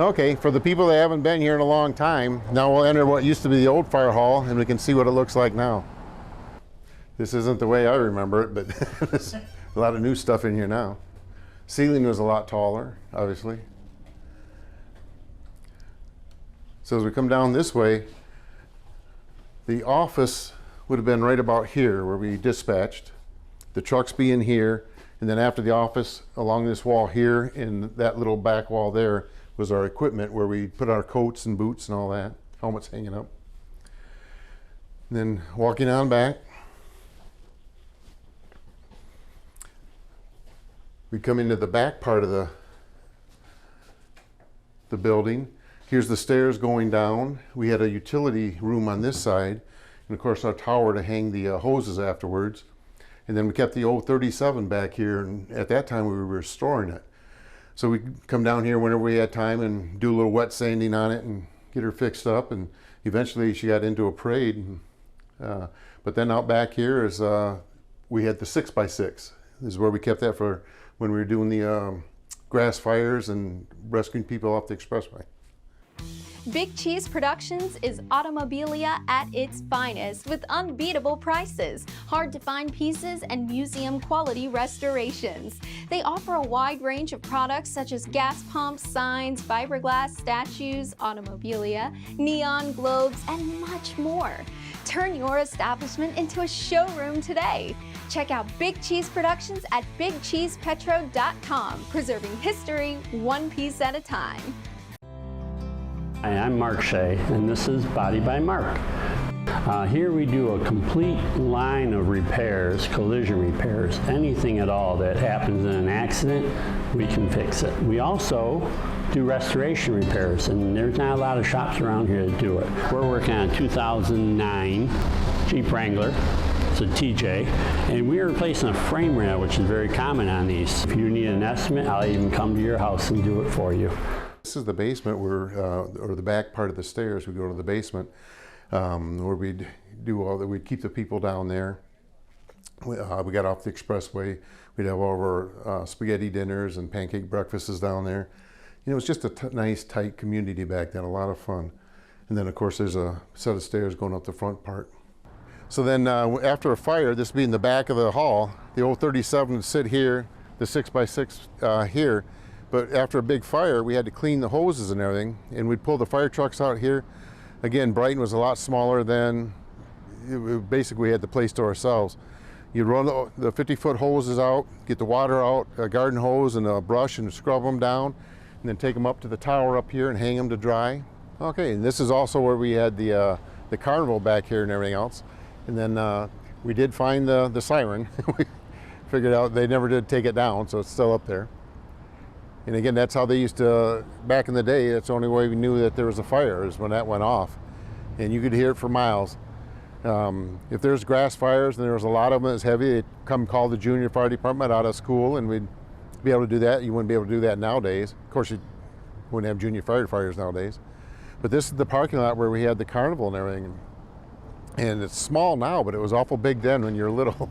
Okay, for the people that haven't been here in a long time, now we'll enter what used to be the old fire hall and we can see what it looks like now. This isn't the way I remember it, but there's a lot of new stuff in here now. Ceiling was a lot taller, obviously. So as we come down this way, the office would have been right about here where we dispatched. The trucks be in here, and then after the office, along this wall here, and that little back wall there was our equipment where we put our coats and boots and all that, helmets hanging up. And then walking on back, we come into the back part of the building. Here's the stairs going down. We had a utility room on this side, and of course our tower to hang the hoses afterwards. And then we kept the old 37 back here, and at that time we were restoring it. So we'd come down here whenever we had time and do a little wet sanding on it and get her fixed up, and eventually she got into a parade. And, but then out back here is, we had the 6x6. This is where we kept that for when we were doing the grass fires and rescuing people off the expressway. Big Cheese Productions is automobilia at its finest with unbeatable prices, hard-to-find pieces, and museum-quality restorations. They offer a wide range of products such as gas pumps, signs, fiberglass statues, automobilia, neon globes, and much more. Turn your establishment into a showroom today. Check out Big Cheese Productions at bigcheesepetro.com, preserving history one piece at a time. Hi, I'm Mark Shea, and this is Body by Mark. Here we do a complete line of repairs, collision repairs, anything at all that happens in an accident, we can fix it. We also do restoration repairs, and there's not a lot of shops around here that do it. We're working on a 2009 Jeep Wrangler. It's a TJ, and we are replacing a frame rail, which is very common on these. If you need an estimate, I'll even come to your house and do it for you. This is the basement where, or the back part of the stairs. We go to the basement where we'd do all that. We'd keep the people down there. We got off the expressway. We'd have all of our spaghetti dinners and pancake breakfasts down there. You know, it was just a nice, tight community back then, a lot of fun. And then, of course, there's a set of stairs going up the front part. So then after a fire, this being the back of the hall, the old 37 would sit here, the 6x6 here. But after a big fire, we had to clean the hoses and everything, and we'd pull the fire trucks out here. Again, Brighton was a lot smaller then. Basically, we had the place to ourselves. You'd run the 50-foot hoses out, get the water out, a garden hose and a brush, and scrub them down, and then take them up to the tower up here and hang them to dry. Okay, and this is also where we had the carnival back here and everything else. And then we did find the siren. We figured out they never did take it down, so it's still up there. And again, that's how they used to, back in the day, that's the only way we knew that there was a fire, is when that went off. And you could hear it for miles. If there's grass fires, and there was a lot of them that's heavy, they'd come call the junior fire department out of school, and we'd be able to do that. You wouldn't be able to do that nowadays. Of course, you wouldn't have junior firefighters nowadays. But this is the parking lot where we had the carnival and everything. And it's small now, but it was awful big then when you were little.